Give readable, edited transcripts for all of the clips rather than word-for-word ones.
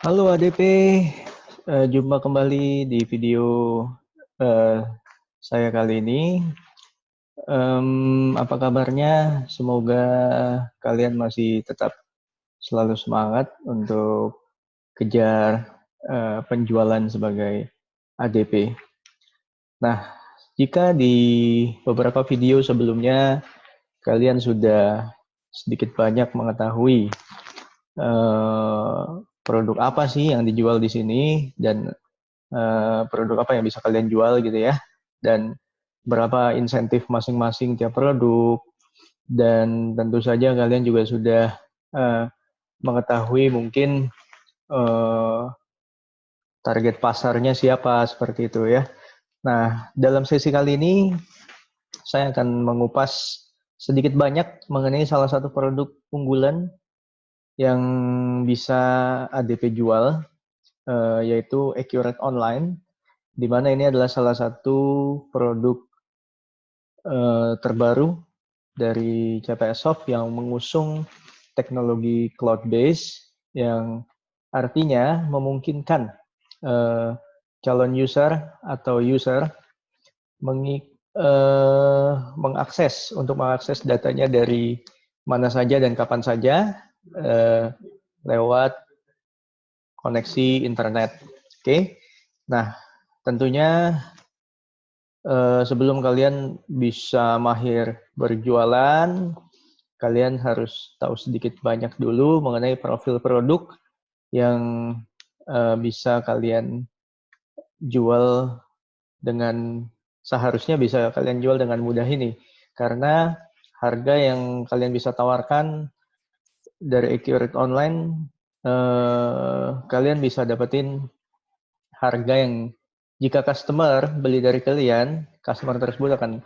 Halo ADP, jumpa kembali di video eh, saya kali ini. Apa kabarnya? Semoga kalian masih tetap selalu semangat untuk kejar penjualan sebagai ADP. Nah, jika di beberapa video sebelumnya kalian sudah sedikit banyak mengetahui produk apa sih yang dijual di sini dan produk apa yang bisa kalian jual gitu ya, dan berapa insentif masing-masing tiap produk, dan tentu saja kalian juga sudah uh, mengetahui mungkin uh, target pasarnya siapa seperti itu ya. Nah, dalam sesi kali ini saya akan mengupas sedikit banyak mengenai salah satu produk unggulan yang bisa ADP jual, yaitu Accurate Online, di mana ini adalah salah satu produk terbaru dari CPS Soft yang mengusung teknologi cloud base yang artinya memungkinkan calon user atau user mengakses datanya dari mana saja dan kapan saja lewat koneksi internet. Oke, nah tentunya sebelum kalian bisa mahir berjualan, kalian harus tahu sedikit banyak dulu mengenai profil produk yang bisa kalian jual dengan seharusnya bisa kalian jual dengan mudah ini. Karena harga yang kalian bisa tawarkan dari Accurate Online, kalian bisa dapetin harga yang jika customer beli dari kalian, customer tersebut akan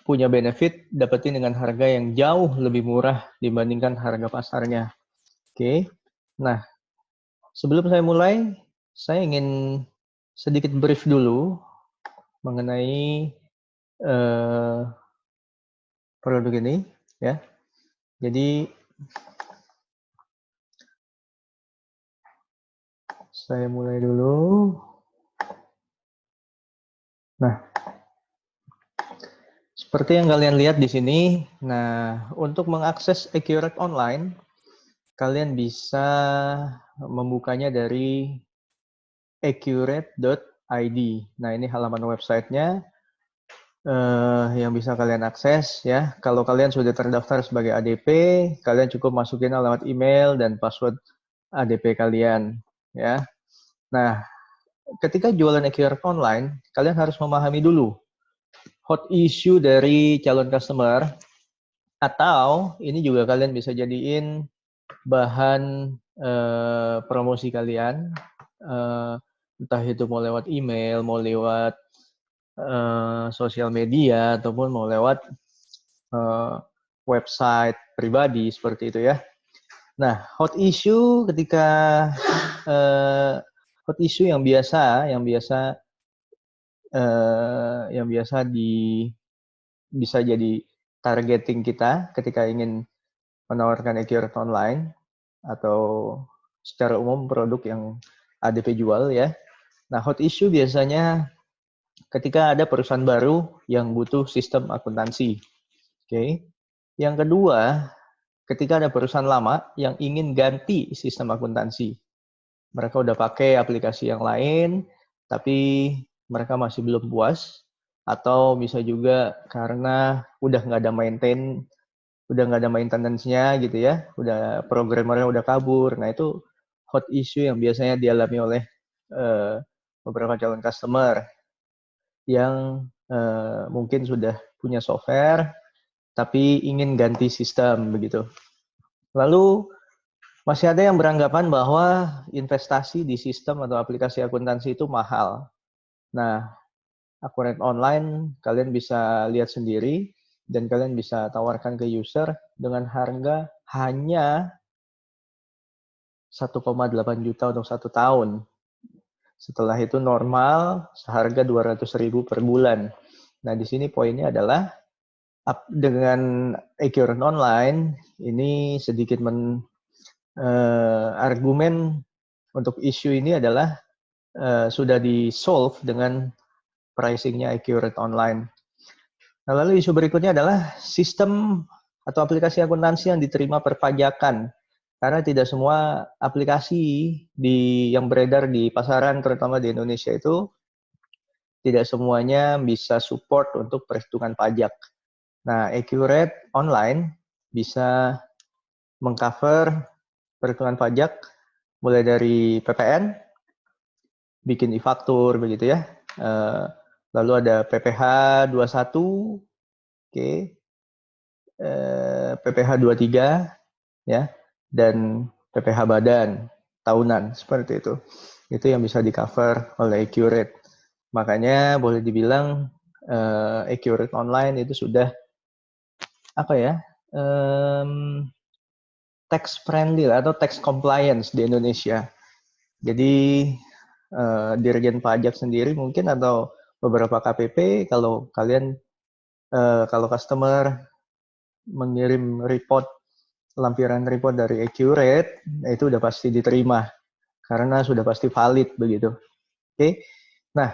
punya benefit dapetin dengan harga yang jauh lebih murah dibandingkan harga pasarnya. Oke. Nah, sebelum saya mulai, saya ingin sedikit brief dulu mengenai produk ini ya. Jadi saya mulai dulu. Nah, seperti yang kalian lihat di sini, nah untuk mengakses Accurate Online, kalian bisa membukanya dari accurate.id. Nah, ini halaman websitenya yang bisa kalian akses ya. Kalau kalian sudah terdaftar sebagai ADP, kalian cukup masukin alamat email dan password ADP kalian ya. Nah, ketika jualan Accurate Online, kalian harus memahami dulu hot issue dari calon customer, atau ini juga kalian bisa jadiin bahan promosi kalian, entah itu mau lewat email, mau lewat sosial media, ataupun mau lewat website pribadi seperti itu ya. Nah, hot issue ketika hot issue yang biasa bisa jadi targeting kita ketika ingin menawarkan Accurate Online atau secara umum produk yang ADP jual ya. Nah, hot issue biasanya ketika ada perusahaan baru yang butuh sistem akuntansi. Oke. Yang kedua, ketika ada perusahaan lama yang ingin ganti sistem akuntansi. Mereka udah pakai aplikasi yang lain, tapi mereka masih belum puas. Atau bisa juga karena udah nggak ada maintenance-nya gitu ya, udah programmernya udah kabur. Nah, itu hot issue yang biasanya dialami oleh beberapa calon customer yang mungkin sudah punya software tapi ingin ganti sistem begitu. Lalu masih ada yang beranggapan bahwa investasi di sistem atau aplikasi akuntansi itu mahal. Nah, Accurate Online kalian bisa lihat sendiri dan kalian bisa tawarkan ke user dengan harga hanya 1,8 juta untuk 1 tahun. Setelah itu normal seharga 200.000 per bulan. Nah, di sini poinnya adalah dengan Accurate Online ini sedikit argumen untuk isu ini adalah sudah di-solve dengan pricing-nya Accurate Online. Nah, lalu isu berikutnya adalah sistem atau aplikasi akuntansi yang diterima perpajakan. Karena tidak semua aplikasi yang beredar di pasaran, terutama di Indonesia itu, tidak semuanya bisa support untuk perhitungan pajak. Nah, Accurate Online bisa mengcover perhitungan pajak mulai dari PPN, bikin e-faktur begitu ya. Lalu ada PPh 21, oke, PPh 23 ya, dan PPh badan tahunan seperti itu. Itu yang bisa di-cover oleh Accurate. Makanya boleh dibilang Accurate Online itu sudah apa ya? Tax friendly atau tax compliance di Indonesia. Jadi Dirjen Pajak sendiri mungkin atau beberapa KPP kalau kalian kalau customer mengirim lampiran report dari Accurate, itu udah pasti diterima karena sudah pasti valid begitu. Oke. Nah,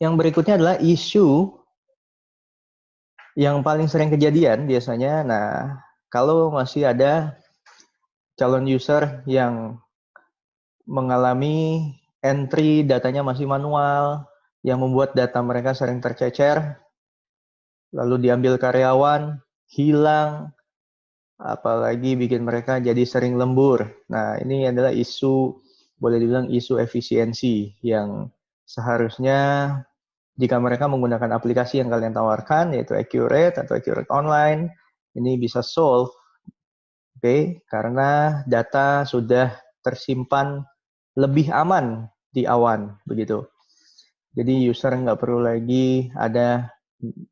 yang berikutnya adalah isu yang paling sering kejadian biasanya. Nah, kalau masih ada calon user yang mengalami entry datanya masih manual, yang membuat data mereka sering tercecer, lalu diambil karyawan, hilang, apalagi bikin mereka jadi sering lembur. Nah, ini adalah isu, boleh dibilang isu efisiensi yang seharusnya jika mereka menggunakan aplikasi yang kalian tawarkan, yaitu Accurate atau Accurate Online, ini bisa solve, oke, karena data sudah tersimpan lebih aman di awan, begitu. Jadi user nggak perlu lagi ada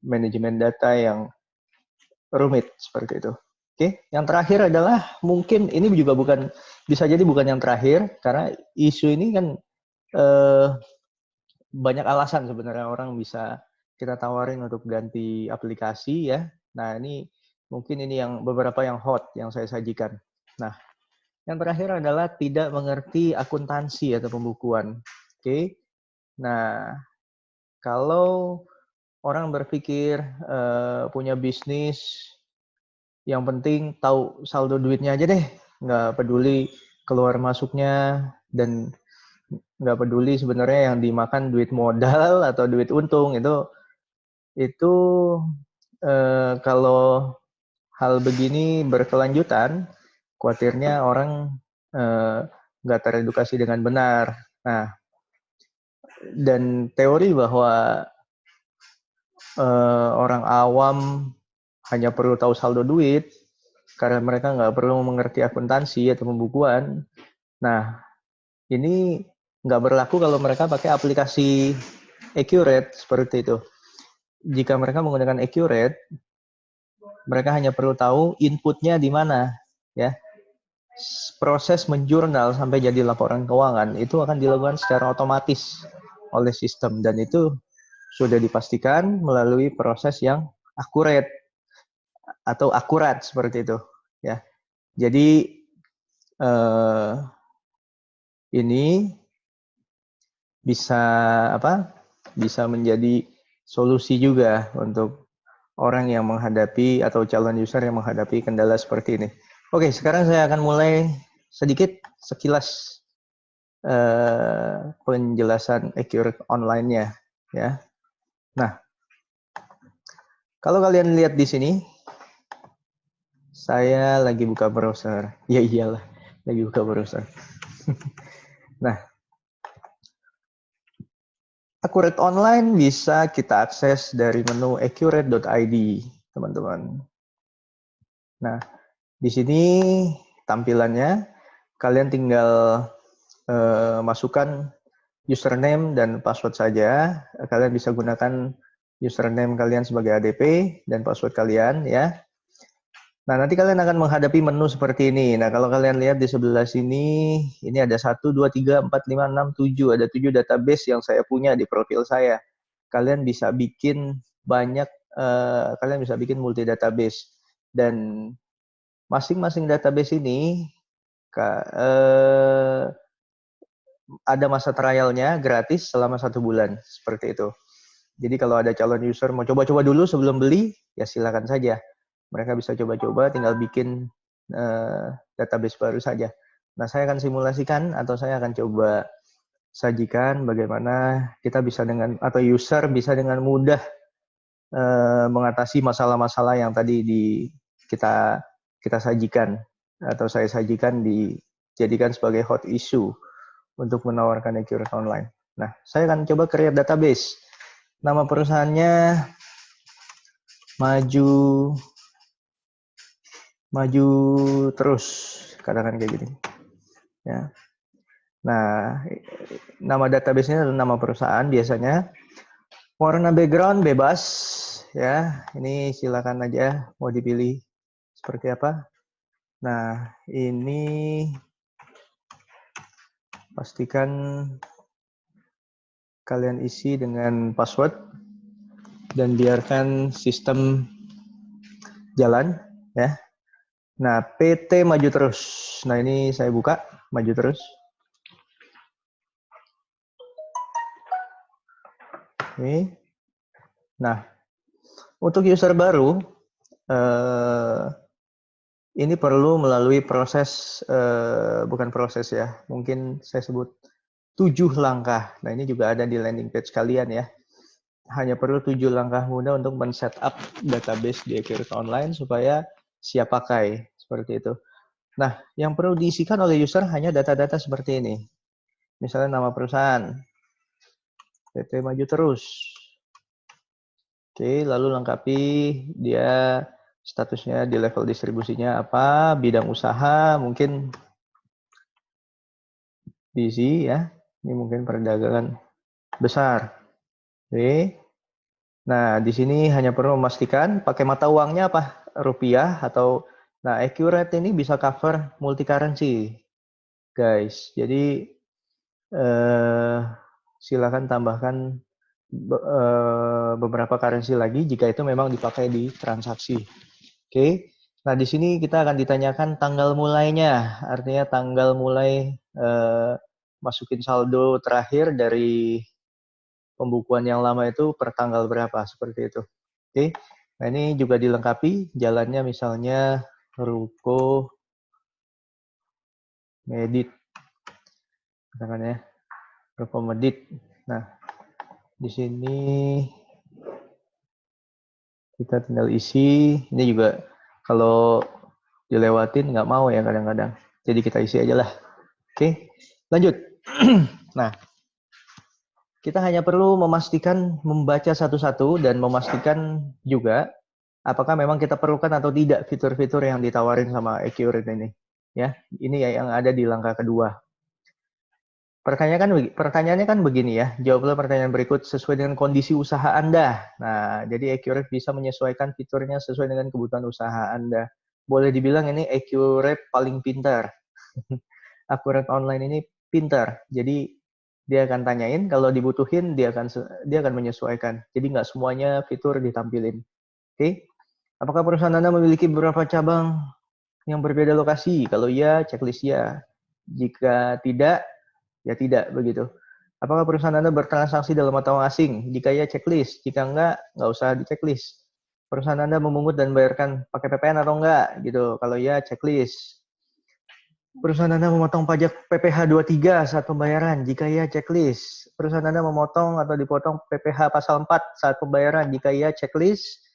manajemen data yang rumit seperti itu. Oke, yang terakhir adalah mungkin ini juga bisa jadi bukan yang terakhir karena isu ini kan eh, banyak alasan sebenarnya orang bisa kita tawarin untuk ganti aplikasi ya. Nah ini mungkin ini yang beberapa yang hot yang saya sajikan. Nah yang terakhir adalah tidak mengerti akuntansi atau pembukuan. Oke, nah kalau orang berpikir punya bisnis, yang penting tahu saldo duitnya aja deh, nggak peduli keluar masuknya dan nggak peduli sebenarnya yang dimakan duit modal atau duit untung itu kalau hal begini berkelanjutan, khawatirnya orang nggak teredukasi dengan benar. Nah, dan teori bahwa orang awam hanya perlu tahu saldo duit karena mereka nggak perlu mengerti akuntansi atau pembukuan. Nah, ini nggak berlaku kalau mereka pakai aplikasi Accurate seperti itu. Jika mereka menggunakan Accurate, mereka hanya perlu tahu inputnya di mana, ya. Proses menjurnal sampai jadi laporan keuangan itu akan dilakukan secara otomatis oleh sistem dan itu sudah dipastikan melalui proses yang akurat seperti itu, ya. Jadi ini bisa bisa menjadi solusi juga untuk orang yang menghadapi atau calon user yang menghadapi kendala seperti ini. Oke, sekarang saya akan mulai sedikit sekilas penjelasan Accurate Online-nya ya. Nah, kalau kalian lihat di sini, saya lagi buka browser. Ya iyalah, lagi buka browser. Nah, Accurate Online bisa kita akses dari menu accurate.id, teman-teman. Nah, di sini tampilannya, kalian tinggal masukkan username dan password saja. Kalian bisa gunakan username kalian sebagai ADP dan password kalian ya. Nah, nanti kalian akan menghadapi menu seperti ini. Nah, kalau kalian lihat di sebelah sini, ini ada 1, 2, 3, 4, 5, 6, 7. Ada 7 database yang saya punya di profil saya. Kalian bisa bikin banyak, kalian bisa bikin multi database. Dan masing-masing database ini ada masa trialnya gratis selama 1 bulan, seperti itu. Jadi kalau ada calon user mau coba-coba dulu sebelum beli, ya silakan saja. Mereka bisa coba-coba, tinggal bikin database baru saja. Nah, saya akan simulasikan atau saya akan coba sajikan bagaimana kita bisa dengan atau user bisa dengan mudah mengatasi masalah-masalah yang tadi kita sajikan atau saya sajikan dijadikan sebagai hot issue untuk menawarkan Accurate Online. Nah, saya akan coba create database. Nama perusahaannya maju terus, katakan kayak gini. Ya. Nah, nama database-nya adalah nama perusahaan biasanya. Warna background bebas, ya. Ini silakan aja mau dipilih seperti apa. Nah, ini pastikan kalian isi dengan password dan biarkan sistem jalan, ya. Nah, PT maju terus. Nah, ini saya buka, maju terus. Oke. Nah, untuk user baru, ini perlu melalui proses, bukan proses ya, mungkin saya sebut 7 langkah. Nah, ini juga ada di landing page kalian ya. Hanya perlu 7 langkah mudah untuk men-setup database di Accurate Online supaya siap pakai, seperti itu. Nah, yang perlu diisikan oleh user hanya data-data seperti ini. Misalnya nama perusahaan, PT Maju Terus. Oke, lalu lengkapi dia statusnya di level distribusinya apa, bidang usaha, mungkin diisi ya. Ini mungkin perdagangan besar. Oke. Nah, di sini hanya perlu memastikan pakai mata uangnya apa? Rupiah atau nah, Accurate ini bisa cover multi currency. Guys, jadi silakan tambahkan beberapa currency lagi jika itu memang dipakai di transaksi. Oke. Nah, di sini kita akan ditanyakan tanggal mulainya, artinya tanggal mulai masukin saldo terakhir dari pembukuan yang lama itu per tanggal berapa, seperti itu. Oke. Nah, ini juga dilengkapi jalannya misalnya Ruko Medit. Katakan ya, Ruko Medit. Nah, di sini kita tinggal isi. Ini juga kalau dilewatin nggak mau ya kadang-kadang. Jadi kita isi aja lah. Oke, lanjut. Nah, kita hanya perlu memastikan membaca satu-satu dan memastikan juga apakah memang kita perlukan atau tidak fitur-fitur yang ditawarin sama Accurate ini. Ya, ini yang ada di langkah kedua. Pertanyaannya kan begini ya, jawablah pertanyaan berikut sesuai dengan kondisi usaha Anda. Nah, jadi Accurate bisa menyesuaikan fiturnya sesuai dengan kebutuhan usaha Anda. Boleh dibilang ini Accurate paling pintar. Accurate Online ini pintar. Jadi dia akan tanyain, kalau dibutuhin dia akan menyesuaikan. Jadi nggak semuanya fitur ditampilin. Oke? Apakah perusahaan Anda memiliki beberapa cabang yang berbeda lokasi? Kalau iya, checklist ya. Jika tidak, ya tidak begitu. Apakah perusahaan Anda bertransaksi dalam mata uang asing? Jika ya, checklist. Jika enggak usah di checklist. Perusahaan Anda memungut dan bayarkan pakai PPN atau enggak? Gitu. Kalau ya, checklist. Perusahaan Anda memotong pajak PPh 23 saat pembayaran? Jika ya, checklist. Perusahaan Anda memotong atau dipotong PPh pasal 4 saat pembayaran? Jika ya, checklist.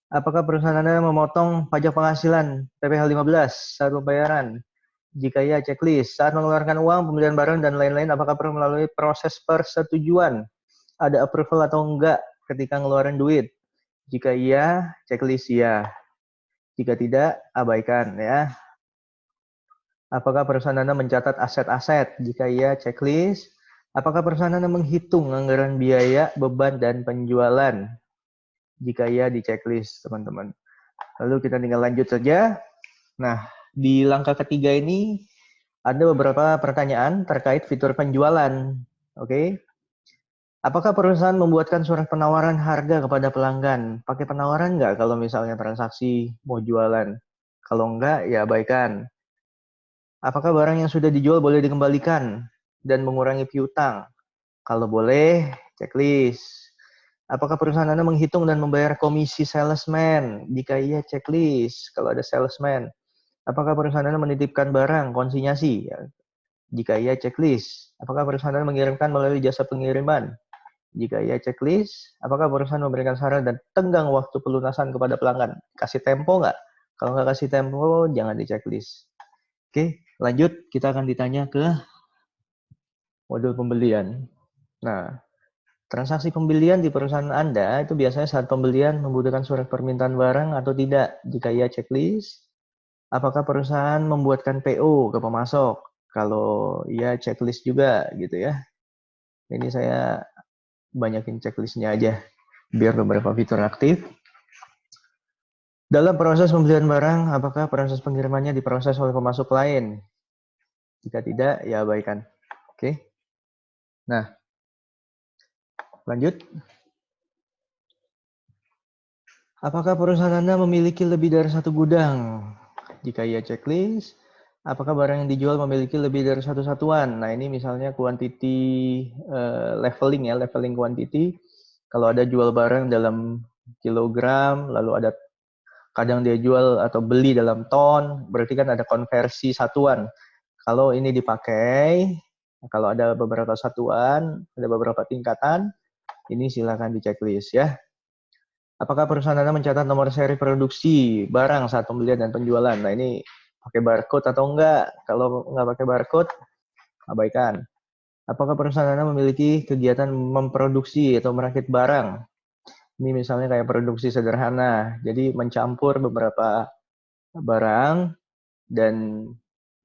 Apakah perusahaan Anda memotong pajak penghasilan PPh 15 saat pembayaran? Jika ya, checklist. Saat mengeluarkan uang, pembelian barang, dan lain-lain, apakah perlu melalui proses persetujuan? Ada approval atau enggak ketika ngeluarin duit? Jika iya, checklist ya. Jika tidak, abaikan ya. Apakah perusahaan Anda mencatat aset-aset? Jika iya, checklist. Apakah perusahaan Anda menghitung anggaran biaya, beban, dan penjualan? Jika iya, di checklist, teman-teman. Lalu kita tinggal lanjut saja. Nah, di langkah ketiga ini ada beberapa pertanyaan terkait fitur penjualan. Oke. Apakah perusahaan membuatkan surat penawaran harga kepada pelanggan? Pakai penawaran nggak kalau misalnya transaksi mau jualan? Kalau enggak, ya abaikan. Apakah barang yang sudah dijual boleh dikembalikan? dan mengurangi piutang? Kalau boleh, checklist. Apakah perusahaan Anda menghitung dan membayar komisi salesman? Jika iya, checklist. Kalau ada salesman. Apakah perusahaan Anda menitipkan barang, konsinyasi? Ya. Jika iya, checklist. Apakah perusahaan Anda mengirimkan melalui jasa pengiriman? Jika iya, checklist. Apakah perusahaan memberikan saran dan tenggang waktu pelunasan kepada pelanggan? Kasih tempo nggak? Kalau nggak kasih tempo, jangan di checklist. Oke, lanjut. Kita akan ditanya ke modul pembelian. Nah, transaksi pembelian di perusahaan Anda itu biasanya saat pembelian membutuhkan surat permintaan barang atau tidak? Jika iya, checklist. Apakah perusahaan membuatkan PO ke pemasok? Kalau iya, checklist juga gitu ya. Ini saya banyakin checklistnya aja biar beberapa fitur aktif. Dalam proses pembelian barang, apakah proses pengirimannya diproses oleh pemasok lain? Jika tidak, ya abaikan. Oke. Nah, lanjut. Apakah perusahaan Anda memiliki lebih dari satu gudang? Jika iya, checklist. Apakah barang yang dijual memiliki lebih dari satu satuan? Nah, ini misalnya quantity leveling ya, leveling quantity. Kalau ada jual barang dalam kilogram, lalu ada kadang dia jual atau beli dalam ton, berarti kan ada konversi satuan. Kalau ini dipakai, kalau ada beberapa satuan, ada beberapa tingkatan, ini silakan di checklist ya. Apakah perusahaan Anda mencatat nomor seri produksi barang saat pembelian dan penjualan? Nah, ini pakai barcode atau enggak? Kalau enggak pakai barcode, abaikan. Apakah perusahaan Anda memiliki kegiatan memproduksi atau merakit barang? Ini misalnya kayak produksi sederhana, jadi mencampur beberapa barang dan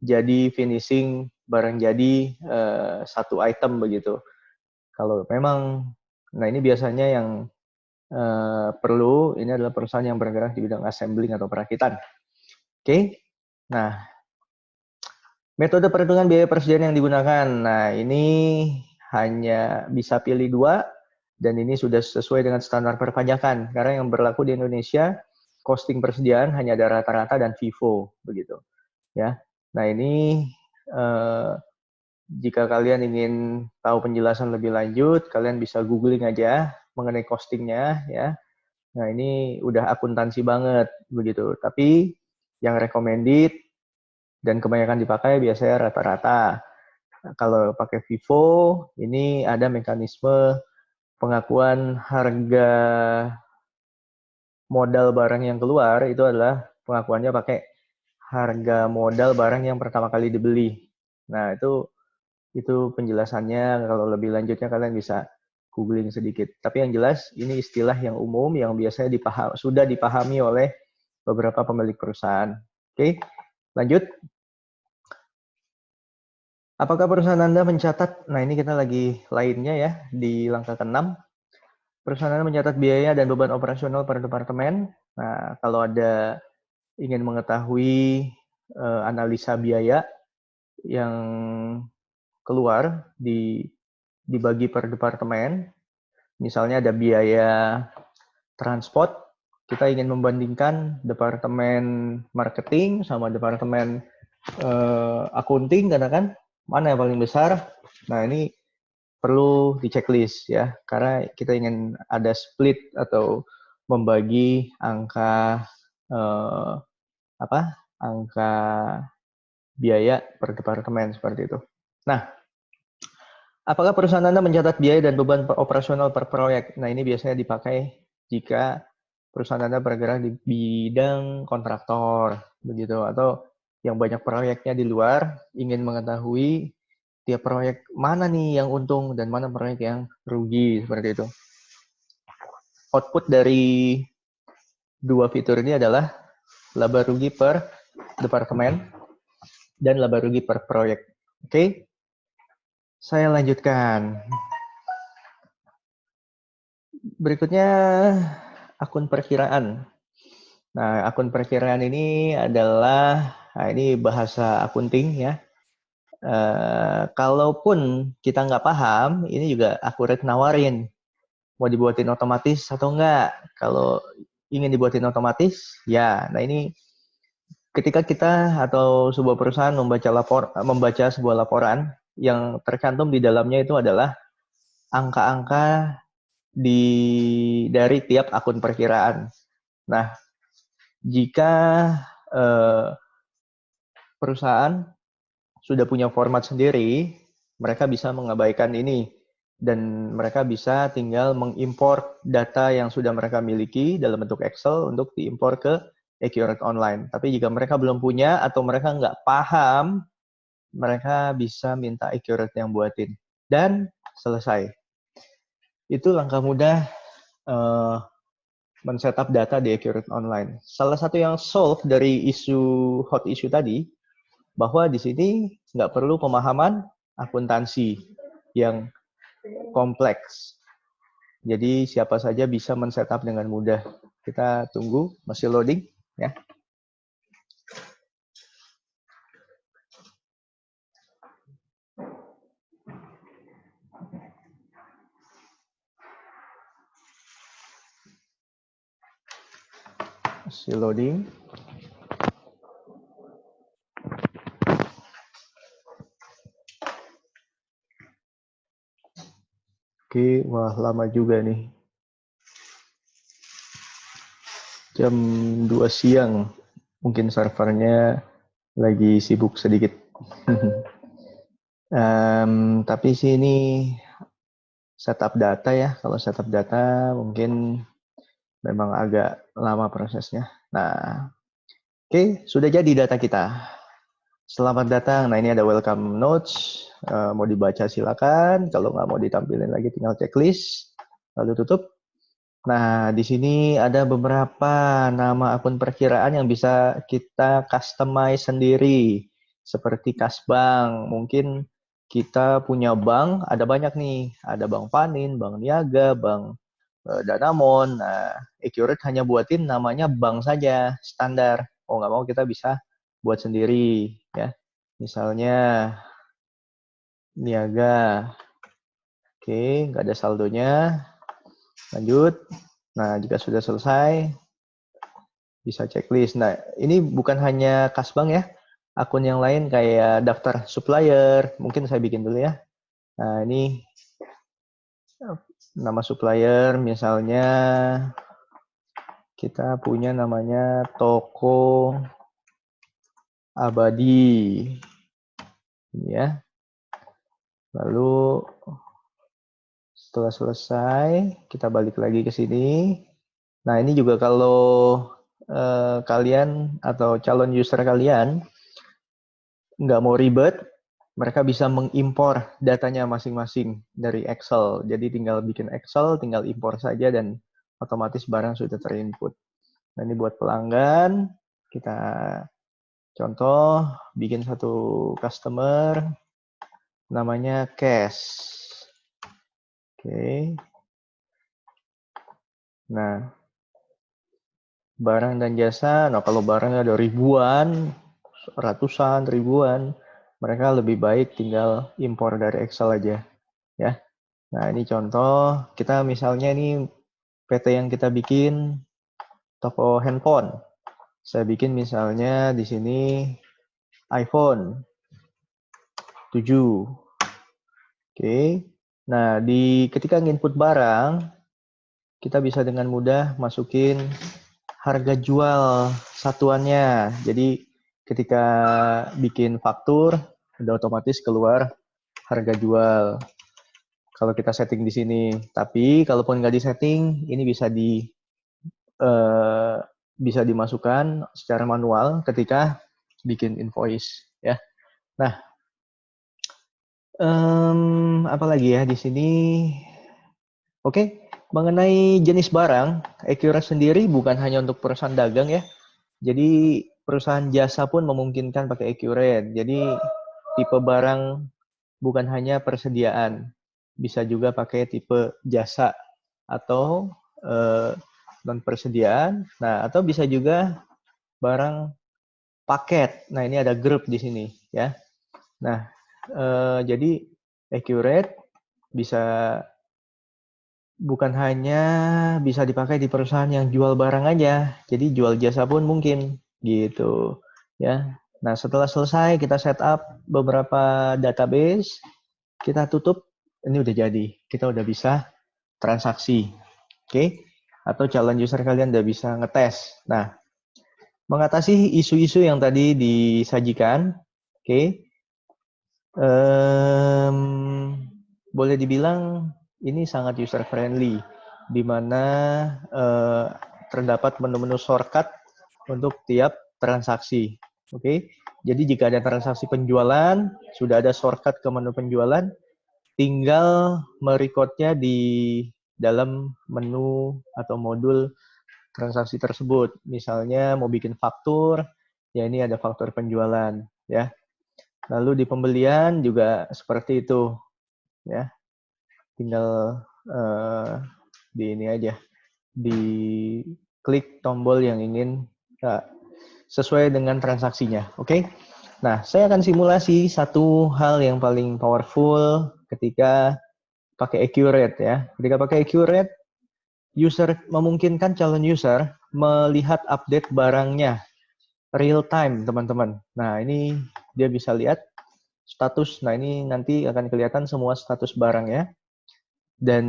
jadi finishing barang jadi satu item begitu. Kalau memang, nah ini biasanya yang perlu, ini adalah perusahaan yang bergerak di bidang assembling atau perakitan. Oke, nah metode perhitungan biaya persediaan yang digunakan. Nah ini hanya bisa pilih dua, dan ini sudah sesuai dengan standar perpajakan. Karena yang berlaku di Indonesia, costing persediaan hanya ada rata-rata dan FIFO begitu. Ya, nah ini jika kalian ingin tahu penjelasan lebih lanjut, kalian bisa googling aja mengenai costingnya ya. Nah ini udah akuntansi banget begitu. Tapi yang recommended dan kebanyakan dipakai biasanya rata-rata. Nah, kalau pakai Vivo, ini ada mekanisme pengakuan harga modal barang yang keluar itu adalah pengakuannya pakai harga modal barang yang pertama kali dibeli. Nah itu penjelasannya. Kalau lebih lanjutnya kalian bisa googling sedikit. Tapi yang jelas ini istilah yang umum yang biasanya sudah dipahami oleh beberapa pemilik perusahaan. Oke, lanjut. Apakah perusahaan Anda mencatat, nah ini kita lagi lainnya ya, di langkah ke-6. Perusahaan Anda mencatat biaya dan beban operasional per departemen. Nah, kalau ada ingin mengetahui analisa biaya yang keluar dibagi per departemen, misalnya ada biaya transport, kita ingin membandingkan departemen marketing sama departemen accounting, katakan mana yang paling besar. Nah ini perlu di checklist ya, karena kita ingin ada split atau membagi angka angka biaya per departemen seperti itu. Nah, apakah perusahaan Anda mencatat biaya dan beban operasional per proyek? Nah, ini biasanya dipakai jika perusahaan Anda bergerak di bidang kontraktor, begitu, atau yang banyak proyeknya di luar, ingin mengetahui tiap proyek mana nih yang untung dan mana proyek yang rugi, seperti itu. Output dari dua fitur ini adalah laba rugi per departemen dan laba rugi per proyek. Oke, saya lanjutkan. Berikutnya akun perkiraan. Nah, akun perkiraan ini adalah, nah ini bahasa akunting ya. Kalaupun kita nggak paham, ini juga akurat nawarin mau dibuatin otomatis atau enggak. Kalau ingin dibuatin otomatis, ya. Nah ini ketika kita atau sebuah perusahaan membaca sebuah laporan, yang tercantum di dalamnya itu adalah angka-angka dari tiap akun perkiraan. Nah, jika perusahaan sudah punya format sendiri, mereka bisa mengabaikan ini dan mereka bisa tinggal mengimpor data yang sudah mereka miliki dalam bentuk Excel untuk diimpor ke Accurate Online. Tapi jika mereka belum punya atau mereka nggak paham, mereka bisa minta Accurate yang buatin. Dan selesai. Itu langkah mudah men-setup data di Accurate Online. Salah satu yang solve dari hot issue tadi, bahwa di sini nggak perlu pemahaman akuntansi yang kompleks. Jadi siapa saja bisa men-setup dengan mudah. Kita tunggu, masih loading ya. Masih loading. Oke, wah lama juga nih. Jam 2 siang. Mungkin servernya lagi sibuk sedikit. Tapi sih ini setup data ya. Kalau setup data mungkin memang agak lama prosesnya. Nah, oke, sudah jadi data kita. Selamat datang. Nah, ini ada welcome notes. Mau dibaca silakan. Kalau nggak mau ditampilin lagi tinggal checklist. Lalu tutup. Nah, di sini ada beberapa nama akun perkiraan yang bisa kita customize sendiri. Seperti kas bank. Mungkin kita punya bank, ada banyak nih. Ada Bank Panin, Bank Niaga, Bank Danamon. Nah, Accurate hanya buatin namanya bank saja, standar. Oh, nggak mau kita bisa buat sendiri. Ya. Misalnya Niaga. Oke, nggak ada saldonya. Lanjut. Nah, jika sudah selesai, bisa checklist. Nah, ini bukan hanya kas bank ya. Akun yang lain kayak daftar supplier. Mungkin saya bikin dulu ya. Nah, ini nama supplier. Misalnya kita punya namanya Toko Abadi. Ini ya. Lalu setelah selesai, kita balik lagi ke sini. Nah, ini juga kalau kalian atau calon user kalian nggak mau ribet, mereka bisa mengimpor datanya masing-masing dari Excel. Jadi tinggal bikin Excel, tinggal impor saja dan otomatis barang sudah terinput. Nah, ini buat pelanggan, kita contoh bikin satu customer namanya Cash. Oke. Nah, barang dan jasa, nah kalau barang ada ribuan, ratusan, ribuan, mereka lebih baik tinggal impor dari Excel aja, ya. Nah, ini contoh, kita misalnya ini PT yang kita bikin toko handphone. Saya bikin misalnya di sini iPhone 7. Oke. Nah, ketika input barang, kita bisa dengan mudah masukin harga jual satuannya. Jadi ketika bikin faktur, udah otomatis keluar harga jual. Kalau kita setting di sini. Tapi kalaupun nggak disetting, ini bisa dimasukkan secara manual ketika bikin invoice, ya. Nah, apa lagi ya di sini? Oke, mengenai jenis barang, Accurate sendiri bukan hanya untuk perusahaan dagang ya. Jadi perusahaan jasa pun memungkinkan pakai Accurate. Jadi tipe barang bukan hanya persediaan, bisa juga pakai tipe jasa atau non persediaan. Nah, atau bisa juga barang paket. Nah, ini ada grup di sini ya. Nah, jadi Accurate bisa bukan hanya bisa dipakai di perusahaan yang jual barang aja, jadi jual jasa pun mungkin gitu ya. Nah, setelah selesai kita setup beberapa database, kita tutup, ini udah jadi. Kita udah bisa transaksi. Oke? Atau calon user kalian udah bisa ngetes. Nah, mengatasi isu-isu yang tadi disajikan, oke? Boleh dibilang ini sangat user friendly, di mana terdapat menu-menu shortcut untuk tiap transaksi. Oke, jadi jika ada transaksi penjualan, sudah ada shortcut ke menu penjualan, tinggal merecordnya di dalam menu atau modul transaksi tersebut. Misalnya mau bikin faktur, ya ini ada faktur penjualan, ya. Lalu di pembelian juga seperti itu, ya. Tinggal di ini aja, di klik tombol yang ingin sesuai dengan transaksinya. Oke. Nah, saya akan simulasi satu hal yang paling powerful ketika pakai Accurate ya. Ketika pakai Accurate, user memungkinkan calon user melihat update barangnya real time, teman-teman. Nah, ini dia bisa lihat status. Nah, ini nanti akan kelihatan semua status barangnya dan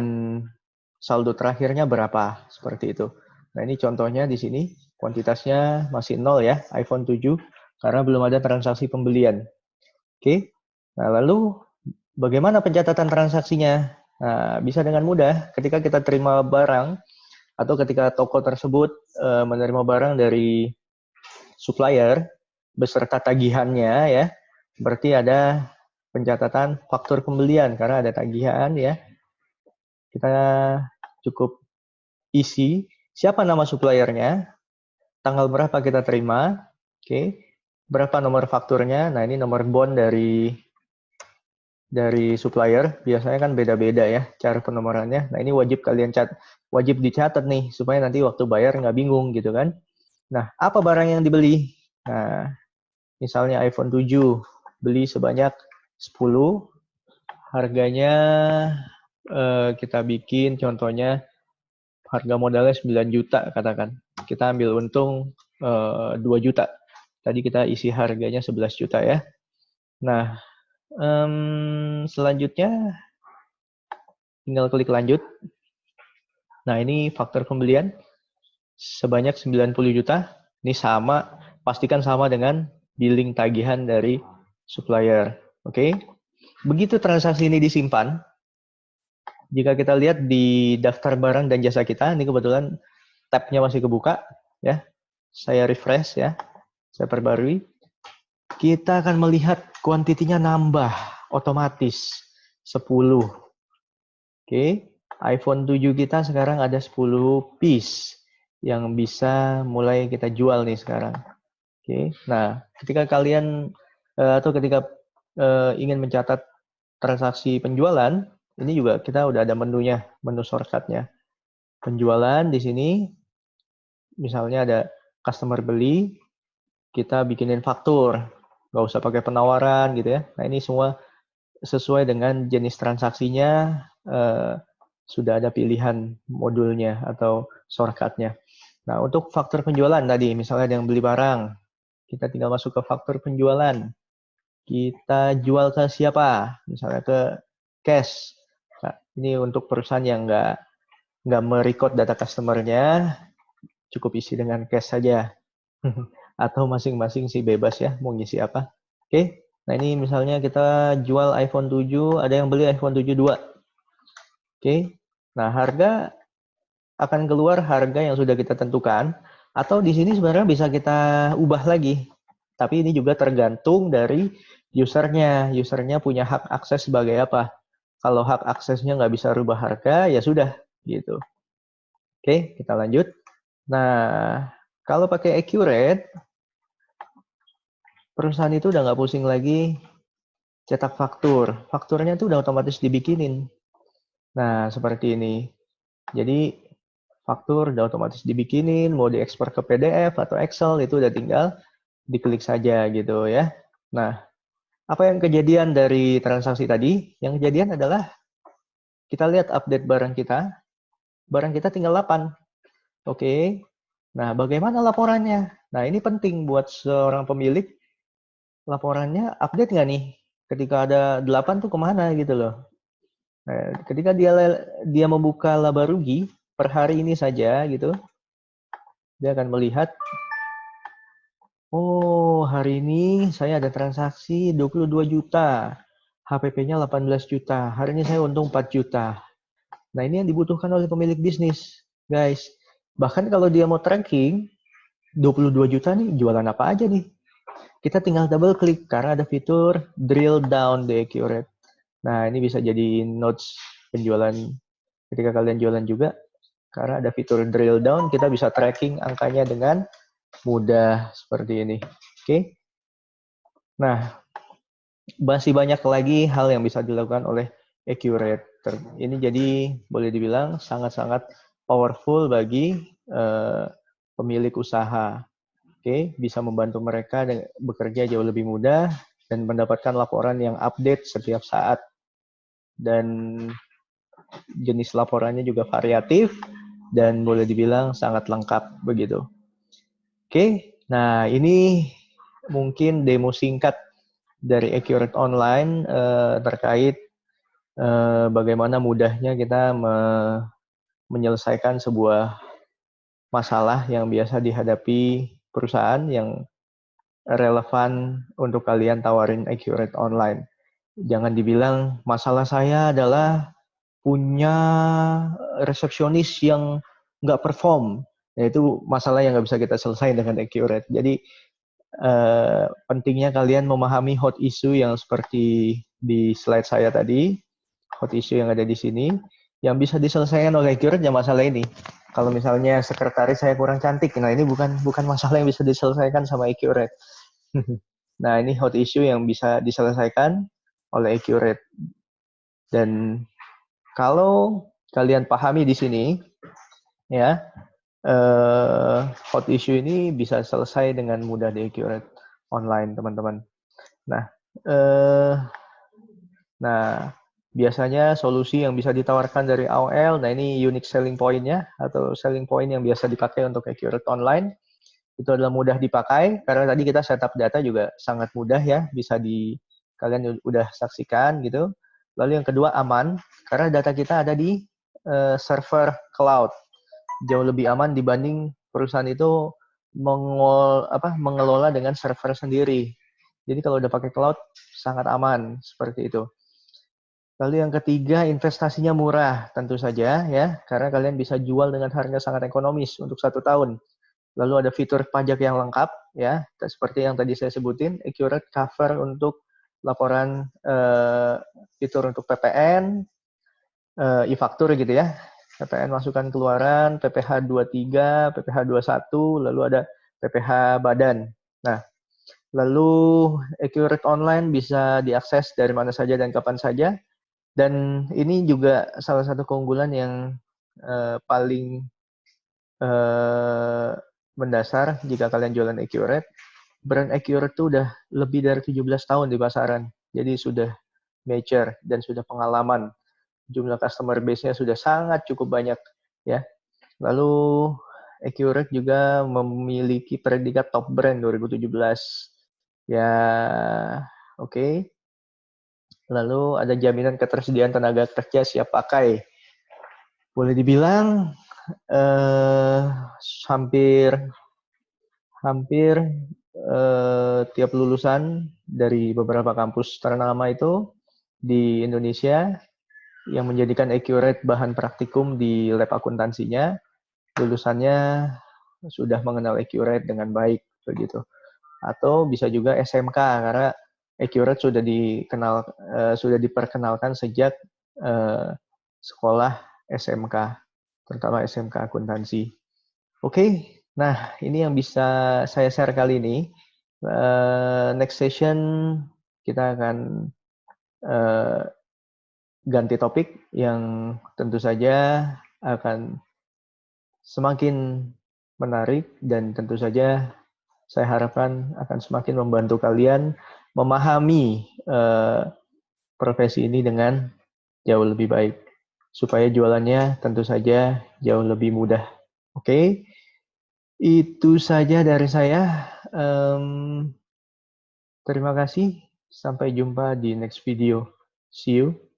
saldo terakhirnya berapa, seperti itu. Nah, ini contohnya di sini, kuantitasnya masih 0 ya, iPhone 7, karena belum ada transaksi pembelian. Oke, nah lalu bagaimana pencatatan transaksinya? Nah, bisa dengan mudah ketika kita terima barang, atau ketika toko tersebut menerima barang dari supplier, beserta tagihannya ya, berarti ada pencatatan faktur pembelian, karena ada tagihan ya. Kita cukup isi siapa nama suppliernya, tanggal berapa kita terima, oke, berapa nomor fakturnya. Nah, ini nomor bond dari supplier, biasanya kan beda-beda ya cara penomorannya. Nah, ini wajib kalian wajib dicatat nih supaya nanti waktu bayar nggak bingung gitu kan. Nah, apa barang yang dibeli? Nah, misalnya iPhone 7 beli sebanyak 10, harganya kita bikin contohnya harga modalnya 9 juta katakan. Kita ambil untung 2 juta. Tadi kita isi harganya 11 juta ya. Nah, selanjutnya tinggal klik lanjut. Nah, ini faktur pembelian sebanyak 90 juta. Ini sama, pastikan sama dengan billing tagihan dari supplier. Oke. Begitu transaksi ini disimpan, jika kita lihat di daftar barang dan jasa kita, ini kebetulan tab-nya masih kebuka ya. Saya refresh ya. Saya perbarui. Kita akan melihat kuantitinya nambah otomatis 10. Oke. iPhone 7 kita sekarang ada 10 piece yang bisa mulai kita jual nih sekarang. Oke. Nah, ketika kalian atau ketika ingin mencatat transaksi penjualan, ini juga kita udah ada menunya, menu shortcut-nya. Penjualan di sini, misalnya ada customer beli, kita bikinin faktur, nggak usah pakai penawaran gitu ya. Nah, ini semua sesuai dengan jenis transaksinya, sudah ada pilihan modulnya atau shortcut-nya. Nah, untuk faktur penjualan tadi, misalnya ada yang beli barang, kita tinggal masuk ke faktur penjualan. Kita jual ke siapa? Misalnya ke cash. Nah, ini untuk perusahaan yang nggak merecord data customer-nya, cukup isi dengan cash saja. Atau masing-masing sih bebas ya, mau ngisi apa. Oke, nah ini misalnya kita jual iPhone 7, ada yang beli iPhone 7 2. Oke, nah harga akan keluar harga yang sudah kita tentukan, atau di sini sebenarnya bisa kita ubah lagi. Tapi ini juga tergantung dari usernya. Usernya punya hak akses sebagai apa. Kalau hak aksesnya nggak bisa rubah harga, ya sudah gitu. Oke, kita lanjut. Nah, kalau pakai Accurate, perusahaan itu udah nggak pusing lagi cetak faktur. Fakturnya itu udah otomatis dibikinin. Nah, seperti ini. Jadi, faktur udah otomatis dibikinin, mau diekspor ke PDF atau Excel, itu udah tinggal diklik saja gitu ya. Nah, apa yang kejadian dari transaksi tadi? Yang kejadian adalah kita lihat update barang kita tinggal 8. Oke. Nah, bagaimana laporannya? Nah, ini penting buat seorang pemilik laporannya update nggak nih? Ketika ada 8 tuh kemana gitu loh. Nah, ketika dia membuka laba rugi per hari ini saja gitu, dia akan melihat, oh hari ini saya ada transaksi 22 juta, HPP-nya 18 juta, hari ini saya untung 4 juta. Nah ini yang dibutuhkan oleh pemilik bisnis, guys. Bahkan kalau dia mau tracking, 22 juta nih jualan apa aja nih? Kita tinggal double klik karena ada fitur drill down the accurate. Nah, ini bisa jadi notes penjualan ketika kalian jualan juga. Karena ada fitur drill down, kita bisa tracking angkanya dengan mudah seperti ini. Oke. Nah, masih banyak lagi hal yang bisa dilakukan oleh Accurate. Ini jadi boleh dibilang sangat-sangat powerful bagi pemilik usaha. Oke, bisa membantu mereka bekerja jauh lebih mudah dan mendapatkan laporan yang update setiap saat. Dan jenis laporannya juga variatif dan boleh dibilang sangat lengkap begitu. Oke, nah ini mungkin demo singkat dari Accurate Online terkait bagaimana mudahnya kita menyelesaikan sebuah masalah yang biasa dihadapi perusahaan yang relevan untuk kalian tawarin Accurate Online. Jangan dibilang masalah saya adalah punya resepsionis yang nggak perform. Nah, itu masalah yang nggak bisa kita selesai dengan Accurate. Jadi pentingnya kalian memahami hot issue yang seperti di slide saya tadi, hot issue yang ada di sini, yang bisa diselesaikan oleh Accurate ya masalah ini. Kalau misalnya sekretaris saya kurang cantik, nah ini bukan masalah yang bisa diselesaikan sama Accurate. Nah, ini hot issue yang bisa diselesaikan oleh Accurate. Dan kalau kalian pahami di sini, ya, hot issue ini bisa selesai dengan mudah di Accurate Online, teman-teman. Nah, biasanya solusi yang bisa ditawarkan dari AOL, nah ini unique selling point-nya atau selling point yang biasa dipakai untuk Accurate Online. Itu adalah mudah dipakai karena tadi kita setup data juga sangat mudah ya, bisa kalian udah saksikan gitu. Lalu yang kedua aman karena data kita ada di server cloud. Jauh lebih aman dibanding perusahaan itu mengelola dengan server sendiri. Jadi kalau udah pakai cloud sangat aman seperti itu. Lalu yang ketiga, investasinya murah tentu saja ya, karena kalian bisa jual dengan harga sangat ekonomis untuk 1 tahun. Lalu ada fitur pajak yang lengkap ya, seperti yang tadi saya sebutin, Accurate cover untuk laporan fitur untuk PPN, e-faktur gitu ya. PPN masukan keluaran, PPh 23, PPh 21, lalu ada PPh badan. Nah, lalu Accurate Online bisa diakses dari mana saja dan kapan saja. Dan ini juga salah satu keunggulan yang paling mendasar jika kalian jualan Accurate. Brand Accurate itu udah lebih dari 17 tahun di pasaran. Jadi sudah mature dan sudah pengalaman. Jumlah customer base-nya sudah sangat cukup banyak ya. Lalu Accurate juga memiliki predikat top brand 2017. Ya, oke. Lalu ada jaminan ketersediaan tenaga kerja siap pakai. Boleh dibilang hampir tiap lulusan dari beberapa kampus ternama itu di Indonesia yang menjadikan Accurate bahan praktikum di lab akuntansinya, lulusannya sudah mengenal Accurate dengan baik begitu. Atau bisa juga SMK karena Accurate sudah diperkenalkan sejak sekolah SMK, terutama SMK akuntansi. Oke, nah ini yang bisa saya share kali ini. Next session kita akan ganti topik yang tentu saja akan semakin menarik dan tentu saja saya harapkan akan semakin membantu kalian memahami profesi ini dengan jauh lebih baik supaya jualannya tentu saja jauh lebih mudah. Oke, itu saja dari saya. Terima kasih. Sampai jumpa di next video. See you.